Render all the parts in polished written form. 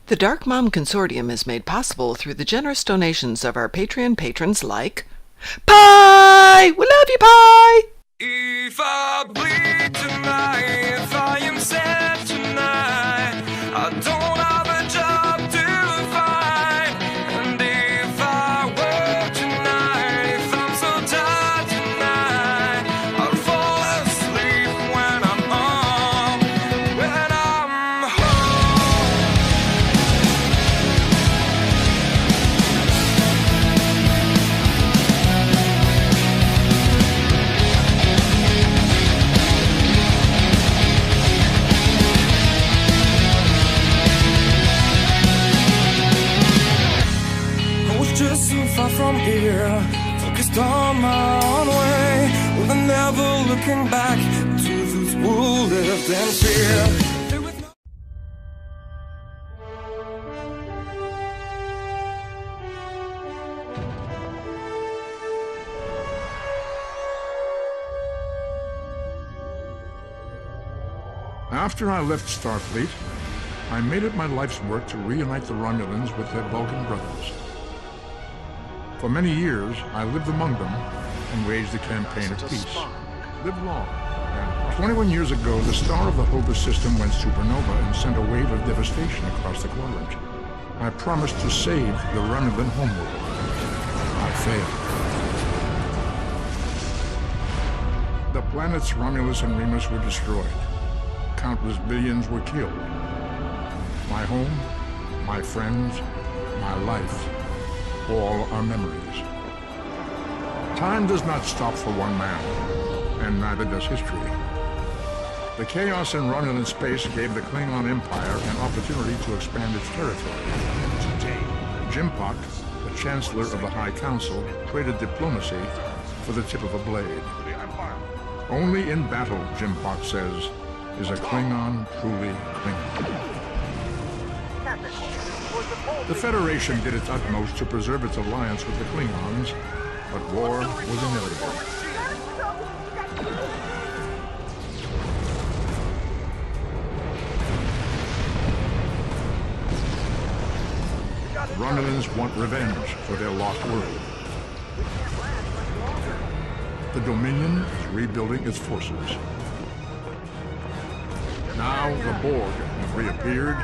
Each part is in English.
The Dark Mom Consortium is made possible through the generous donations of our Patreon patrons like Pie! We love you, Pie! If I bleed tonight, if I am sad tonight, I don't have a job to find. And if I work tonight, if I'm so tired tonight, I'll fall asleep when I'm home, when I'm home. I was just so far from here, focused on my own way, with a never looking back to those who lived in fear. There was no After I left Starfleet, I made it my life's work to reunite the Romulans with their Vulcan brothers. For many years, I lived among them and waged a campaign of peace. Live long. And 21 years ago, the star of the Hova system went supernova and sent a wave of devastation across the quadrant. I promised to save the Romulan homeworld. I failed. The planets Romulus and Remus were destroyed. Countless billions were killed. My home, my friends, my life, all are memories. Time does not stop for one man, and neither does history. The chaos in Romulan space gave the Klingon Empire an opportunity to expand its territory. Today, Jimpock, the Chancellor of the High Council, traded diplomacy for the tip of a blade. Only in battle, Jimpock says, is a Klingon truly Klingon. The Federation did its utmost to preserve its alliance with the Klingons, but war was inevitable. Romulans want revenge for their lost world. The Dominion is rebuilding its forces. Now the Borg have reappeared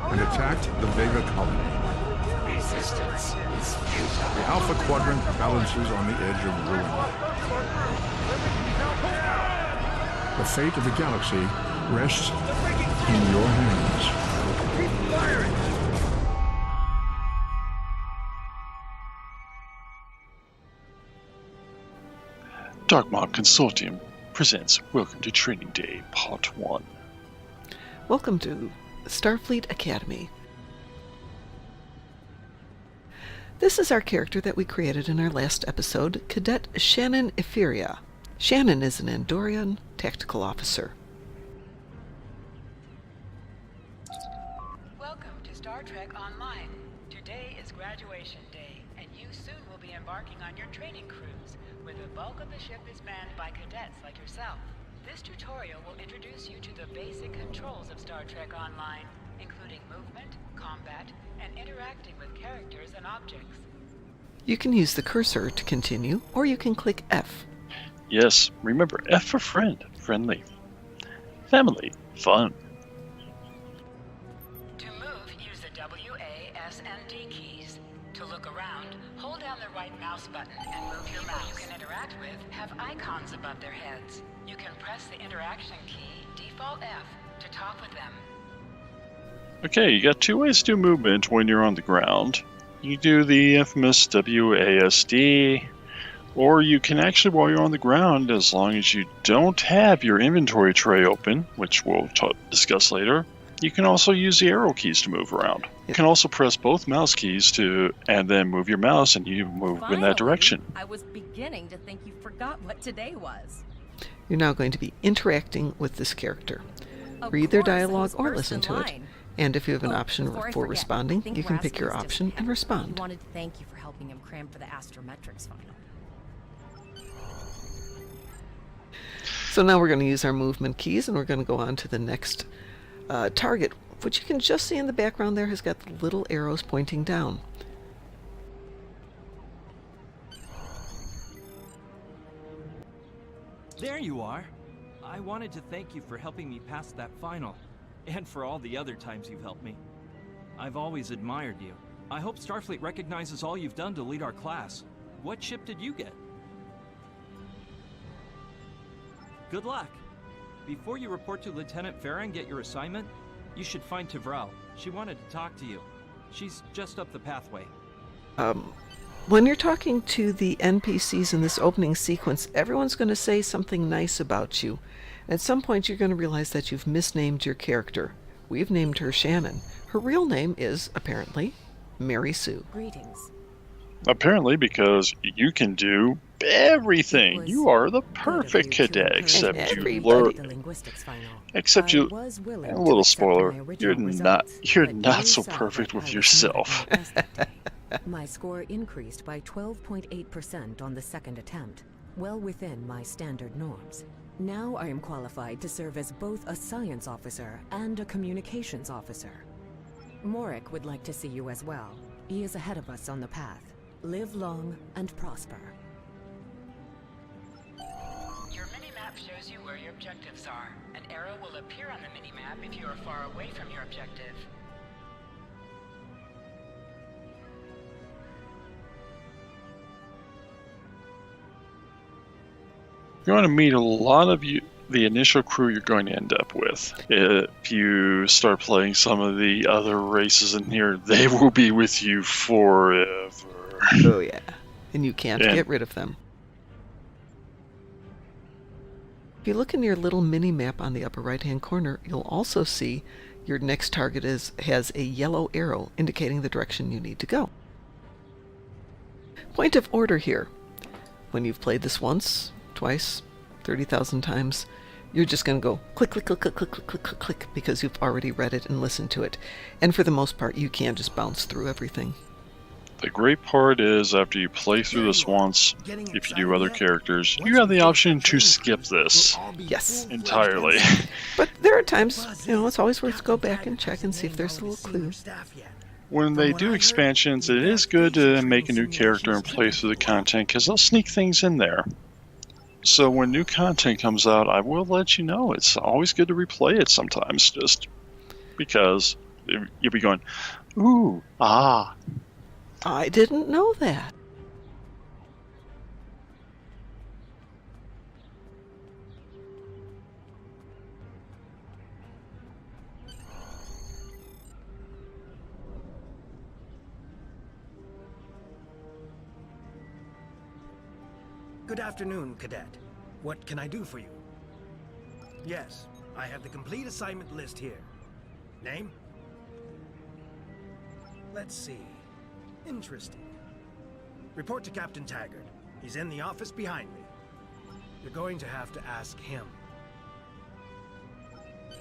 and attacked the Vega colony. Resistance is futile. The Alpha Quadrant balances on the edge of ruin. The fate of the galaxy rests in your hands. Dark Mom Consortium presents Welcome to Training Day, Part 1. Welcome to Starfleet Academy. This is our character that we created in our last episode, Cadet Shannon Etheria. Shannon is an Andorian tactical officer. Welcome to Star Trek Online. Today is graduation day, and you soon will be embarking on your training cruise, where the bulk of the ship is manned by cadets like yourself. This tutorial will introduce you to the basic controls of Star Trek Online, including movement, combat, and interacting with characters and objects. You can use the cursor to continue, or you can click F. Yes, remember F for friend, friendly. Family, fun. To move, use the W, A, S, and D keys. To look around, hold down the right mouse button and move your mouse. You can interact with have icons above their heads. You can press the interaction key, default F, to talk with them. Okay, you got two ways to do movement when you're on the ground. You do the infamous WASD, or you can actually, while you're on the ground, as long as you don't have your inventory tray open, which we'll discuss later, you can also use the arrow keys to move around. You can also press both mouse keys and then move your mouse and you move in that direction. I was beginning to think you forgot what today was. You're now going to be interacting with this character. Read their dialogue or listen to it. And if you have an option for responding, you can pick your option and respond. I wanted to thank you for helping him cram for the astrometrics final. So now we're going to use our movement keys and we're going to go on to the next target What you can just see in the background there has got the little arrows pointing down. There you are. I wanted to thank you for helping me pass that final, and for all the other times you've helped me. I've always admired you. I hope Starfleet recognizes all you've done to lead our class. What ship did you get? Good luck. Before you report to Lieutenant Farah and get your assignment, you should find Tvrel. She wanted to talk to you. She's just up the pathway. When you're talking to the NPCs in this opening sequence, everyone's going to say something nice about you. At some point, you're going to realize that you've misnamed your character. We've named her Shannon. Her real name is, apparently, Mary Sue. Greetings. Apparently, because you can do everything. You are the perfect cadet, except you learn. Except you. A little spoiler. You're not so perfect with yourself. My score increased by 12.8% on the second attempt, well within my standard norms. Now I am qualified to serve as both a science officer and a communications officer. Morik would like to see you as well. He is ahead of us on the path. Live long and prosper. Your mini-map shows you where your objectives are. An arrow will appear on the mini-map if you are far away from your objective. You're going to meet a lot of the initial crew you're going to end up with. If you start playing some of the other races in here, they will be with you forever. Oh yeah, and you can't get rid of them. If you look in your little mini-map on the upper right-hand corner, you'll also see your next target has a yellow arrow indicating the direction you need to go. Point of order here. When you've played this once, twice, 30,000 times, you're just going to go click, click, click, click, click, click, click, click, click, because you've already read it and listened to it. And for the most part, you can just bounce through everything. The great part is, after you play through this once, if you do other characters, you have the option to skip this. Yes. Entirely. But there are times, it's always worth to go back and check and see if there's a little clue. When they do expansions, it is good to make a new character and play through the content, because they'll sneak things in there. So when new content comes out, I will let you know. It's always good to replay it sometimes, just because you'll be going, ooh, ah. I didn't know that. Good afternoon, Cadet. What can I do for you? Yes, I have the complete assignment list here. Name? Let's see. Interesting. Report to Captain Taggart. He's in the office behind me. You're going to have to ask him.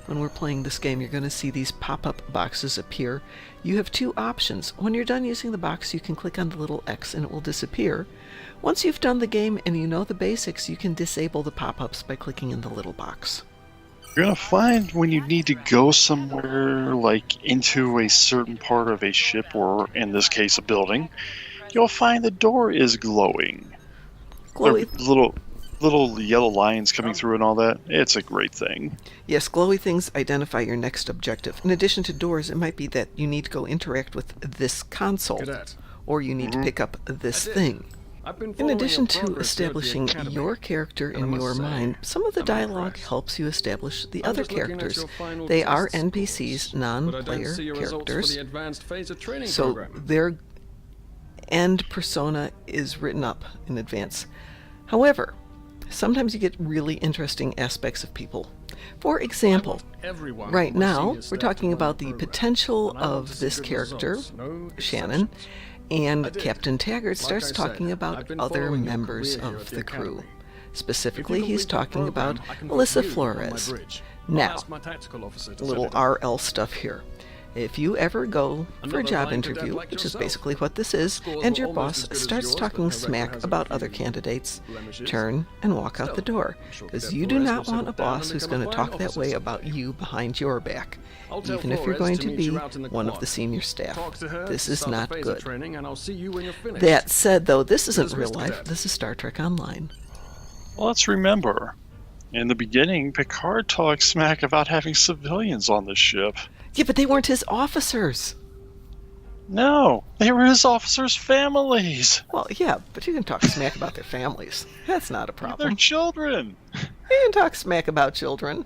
When we're playing this game, you're going to see these pop-up boxes appear. You have two options. When you're done using the box, you can click on the little X and it will disappear. Once you've done the game and you know the basics, you can disable the pop-ups by clicking in the little box. You're going to find when you need to go somewhere, like into a certain part of a ship, or in this case a building, you'll find the door is glowing. Glowy. Little yellow lines coming through and all that. It's a great thing. Yes, glowy things identify your next objective. In addition to doors, it might be that you need to go interact with this console, Cadet. or you need to pick up this thing. In addition to establishing your character in your mind, some of the dialogue helps you establish the other characters. They are NPCs, non-player characters, so their end persona is written up in advance. However, sometimes you get really interesting aspects of people. For example, right now, we're talking about the potential of this character, Shannon, and Captain Taggart starts talking about other members of the crew. Specifically, he's talking about Melissa Flores. Now, a little RL stuff here. If you ever go for a job interview, which is basically what this is, and your boss starts talking smack about other candidates, turn and walk out the door, because you do not want a boss who's going to talk that way about you behind your back, even if you're going to be one of the senior staff. This is not good. That said, though, this isn't real life. This is Star Trek Online. Well, let's remember, in the beginning, Picard talked smack about having civilians on the ship. Yeah, but they weren't his officers. No, they were his officers' families. Well, yeah, but you can talk smack about their families. That's not a problem. They're children. You can talk smack about children.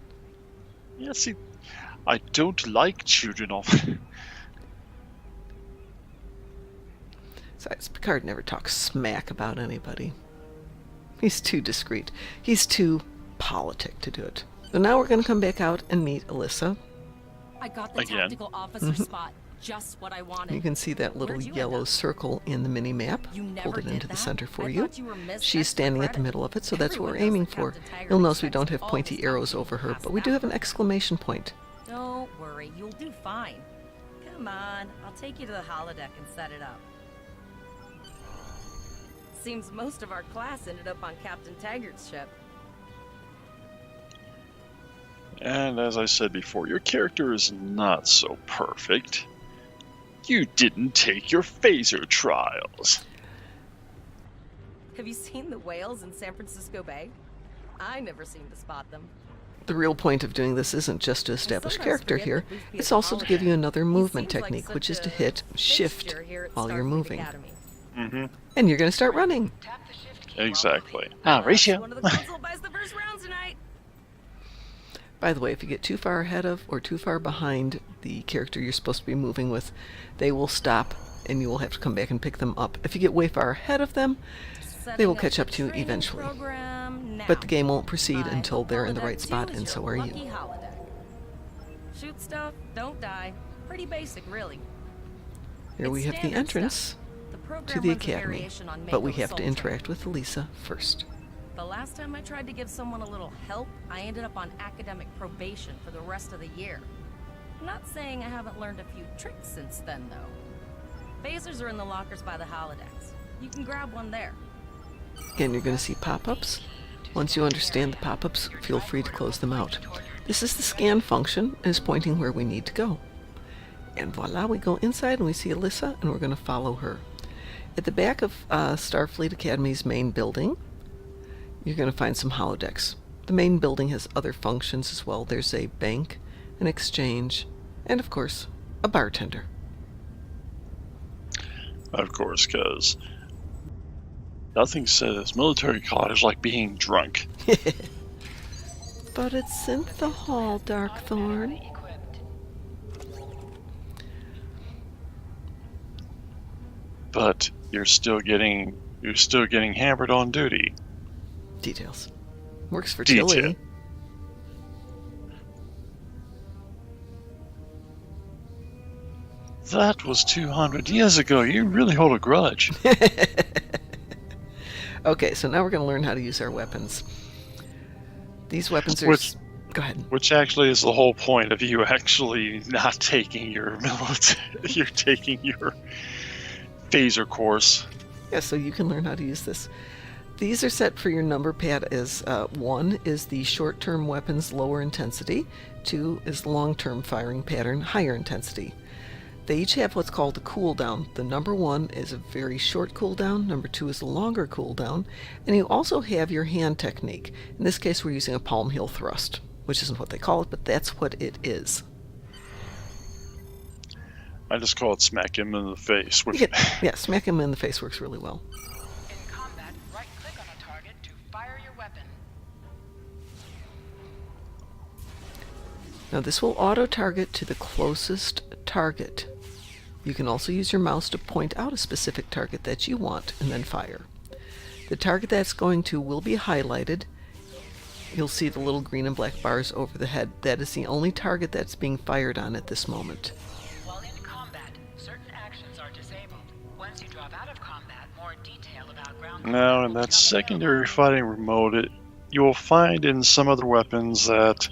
Yeah, see, I don't like children. Besides, Picard never talks smack about anybody. He's too discreet. He's too politic to do it. So now we're going to come back out and meet Alyssa. I got the tactical officer spot. Just what I wanted. You can see that little yellow circle in the mini-map. Pulled it into the center for you. She's standing at the middle of it, so that's what we're aiming for. You'll notice we don't have pointy arrows over her, but we do have an exclamation point. Don't worry, you'll do fine. Come on, I'll take you to the holodeck and set it up. Seems most of our class ended up on Captain Taggart's ship. And as I said before, your character is not so perfect. You didn't take your phaser trials. Have you seen the whales in San Francisco Bay? I never seem to spot them. The real point of doing this isn't just to establish character here, it's also to give you another movement technique, which is to hit shift while you're moving. Mm-hmm. And you're going to start running. Exactly. Ratio. One of the console buys the first round tonight. By the way, if you get too far ahead of or too far behind the character you're supposed to be moving with, they will stop and you will have to come back and pick them up. If you get way far ahead of them, they will catch up to you eventually. But the game won't proceed until they're in the right spot, and so are you. Shoot stuff, don't die. Pretty basic, really. Here we have the entrance to the academy, but we have to interact with Elisa first. The last time I tried to give someone a little help, I ended up on academic probation for the rest of the year. I'm not saying I haven't learned a few tricks since then, though. Phasers are in the lockers by the holodecks. You can grab one there. Again, you're going to see pop-ups. Once you understand the pop-ups, feel free to close them out. This is the scan function, and is pointing where we need to go. And voila, we go inside and we see Alyssa, and we're going to follow her. At the back of Starfleet Academy's main building, you're going to find some holodecks. The main building has other functions as well. There's a bank, an exchange, and of course, a bartender. Of course, because nothing says military college like being drunk. But it's in the hall, Darkthorn. But you're still getting hammered on duty. Details. Works for Detail. Tilly. That was 200 years ago. You really hold a grudge. Okay, so now we're going to learn how to use our weapons. These weapons are... Go ahead. Which actually is the whole point of you actually not taking your you're taking your phaser course. Yeah, so you can learn how to use this. These are set for your number pad as 1 is the short-term weapons, lower intensity. 2 is the long-term firing pattern, higher intensity. They each have what's called a cooldown. The number 1 is a very short cooldown, number 2 is a longer cooldown, and you also have your hand technique. In this case, we're using a palm heel thrust, which isn't what they call it, but that's what it is. I just call it smack him in the face. Yeah, smack him in the face works really well. In combat, right-click on a target to fire your weapon. Now this will auto-target to the closest target. You can also use your mouse to point out a specific target that you want and then fire. The target that's going to will be highlighted. You'll see the little green and black bars over the head. That is the only target that's being fired on at this moment. While in combat, certain actions are disabled. Once you drop out of combat, more detail about ground Now, in that secondary fighting mode, you will find in some other weapons that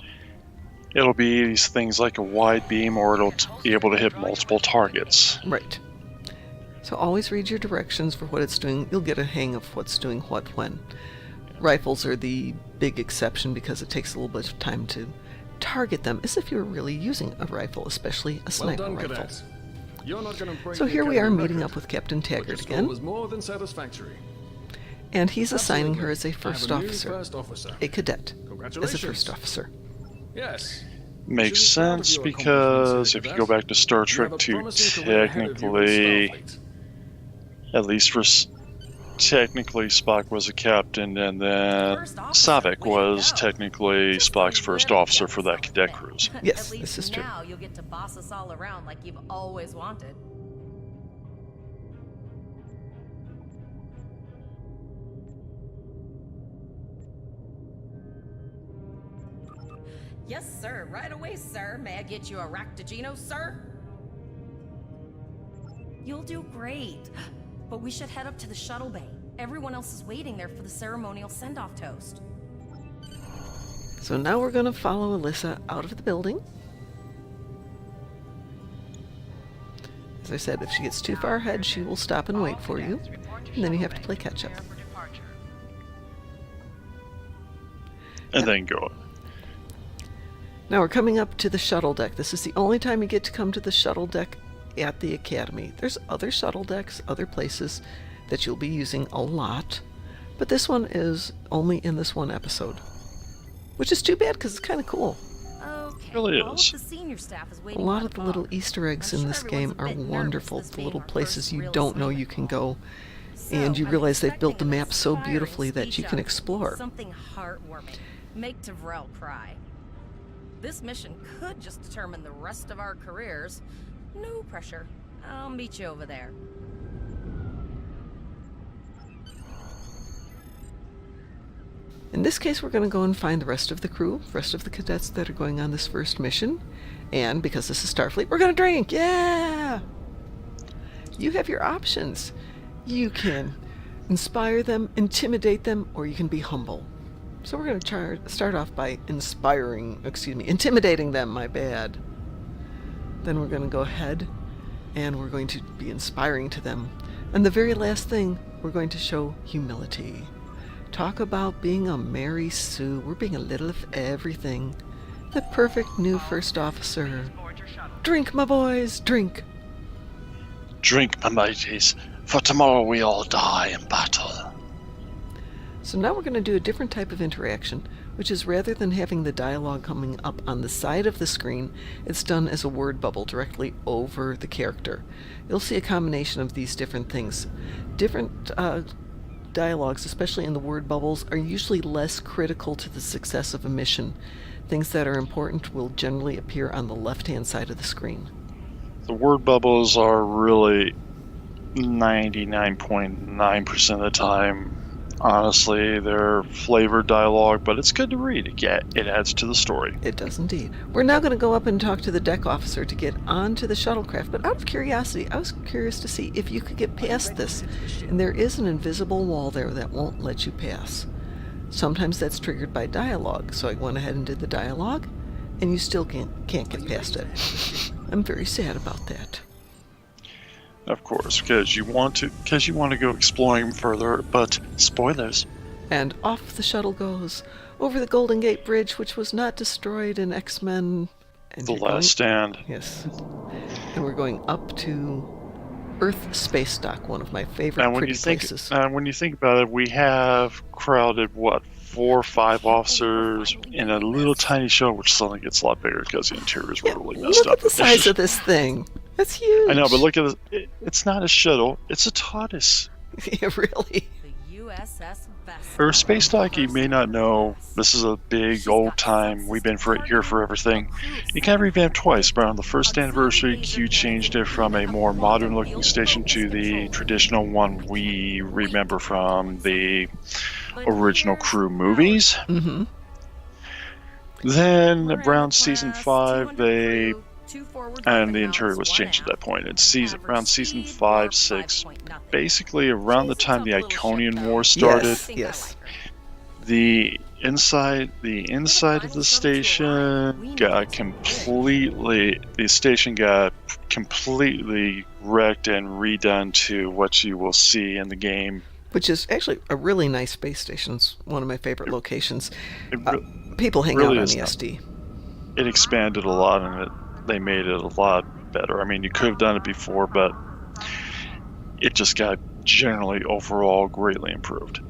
it'll be these things like a wide beam, or it'll be able to hit multiple targets. Right. So always read your directions for what it's doing. You'll get a hang of what's doing what when. Rifles are the big exception because it takes a little bit of time to target them, as if you're really using a rifle, especially a sniper rifle. So here we are meeting up with Captain Taggart again. And he's assigning her as a first officer, a cadet, as a first officer. Yes. Makes sense, because if you go back to Star Trek 2, technically, at least for technically Spock was a captain, and then Saavik was technically Spock's first officer for that cadet cruise. Yes, this is true. Now you'll get to boss us all around like you've always wanted. Yes, sir. Right away, sir. May I get you a Ractagino, sir? You'll do great. But we should head up to the shuttle bay. Everyone else is waiting there for the ceremonial send-off toast. So now we're going to follow Alyssa out of the building. As I said, if she gets too far ahead, she will stop and wait for you. And then you have to play catch-up. And then go. Now we're coming up to the shuttle deck. This is the only time you get to come to the shuttle deck at the Academy. There's other shuttle decks, other places that you'll be using a lot, but this one is only in this one episode, which is too bad because it's kind of cool. Okay. It really All is. of the senior staff is A waiting lot by of the little Easter eggs in this game are wonderful. The little places you don't know you can go, and you realize they've built the map so beautifully that you can explore. Something heartwarming. Make Tavrel cry. This mission could just determine the rest of our careers. No pressure. I'll meet you over there. In this case, we're going to go and find the rest of the crew, the rest of the cadets that are going on this first mission. And because this is Starfleet, we're going to drink! Yeah! You have your options. You can inspire them, intimidate them, or you can be humble. So we're going to start off by intimidating them, my bad. Then we're going to go ahead and we're going to be inspiring to them. And the very last thing, we're going to show humility. Talk about being a Mary Sue. We're being a little of everything. The perfect new first officer. Drink, my boys, drink. Drink, my mateys, for tomorrow we all die in battle. So now we're going to do a different type of interaction, which is rather than having the dialogue coming up on the side of the screen, it's done as a word bubble directly over the character. You'll see a combination of these different things. Different dialogues, especially in the word bubbles, are usually less critical to the success of a mission. Things that are important will generally appear on the left-hand side of the screen. The word bubbles are really 99.9% of the time. Honestly, they're flavored dialogue, but it's good to read. It adds to the story. It does indeed. We're now going to go up and talk to the deck officer to get onto the shuttlecraft, but out of curiosity, I was curious to see if you could get past this. And there is an invisible wall there that won't let you pass. Sometimes that's triggered by dialogue, so I went ahead and did the dialogue, and you still can't get past it. I'm very sad about that. Of course, because you want to go exploring further, but spoilers. And off the shuttle goes over the Golden Gate Bridge, which was not destroyed in X-Men. The Last Stand. Yes. And we're going up to Earth Space Dock, one of my favorite places. And when you think about it, we have crowded, 4 or 5 officers in a little tiny shuttle, which suddenly gets a lot bigger because the interiors were really messed up. Look at the size of this thing. That's huge. I know, but look at this. It's not a shuttle. It's a TARDIS. Yeah, really. The USS Vessel. For a space dock, you may not know, this is a big old time. We've been here for everything. It got revamped twice, but on the first anniversary, Q changed it from a more modern-looking station to the traditional one we remember from the original Crew movies. Mm-hmm. Then around season 5, and the interior was changed at that point. Around season 5, 6, basically around the time the Iconian War started. Yes. The inside of the station got completely wrecked and redone to what you will see in the game, which is actually a really nice space station. It's one of my favorite locations. People hang out on ESD. It expanded a lot, and they made it a lot better. I mean, you could have done it before, but it just got generally overall greatly improved.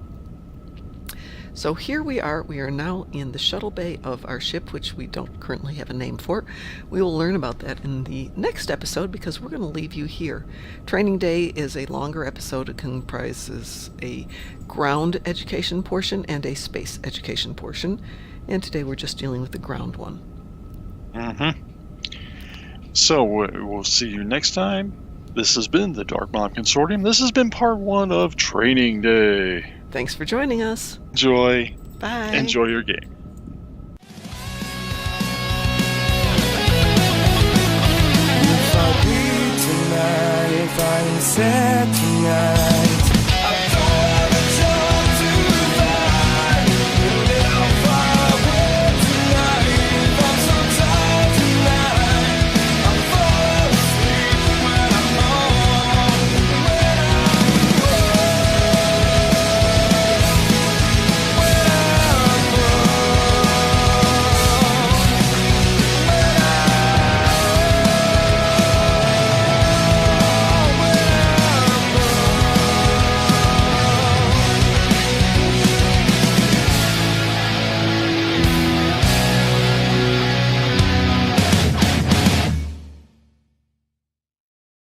So here we are. We are now in the shuttle bay of our ship, which we don't currently have a name for. We will learn about that in the next episode because we're going to leave you here. Training Day is a longer episode. It comprises a ground education portion and a space education portion. And today we're just dealing with the ground one. So we'll see you next time. This has been the Dark Mom Consortium. This has been part 1 of Training Day. Thanks for joining us. Enjoy. Bye. Enjoy your game. If I bleed tonight, if I am sad tonight,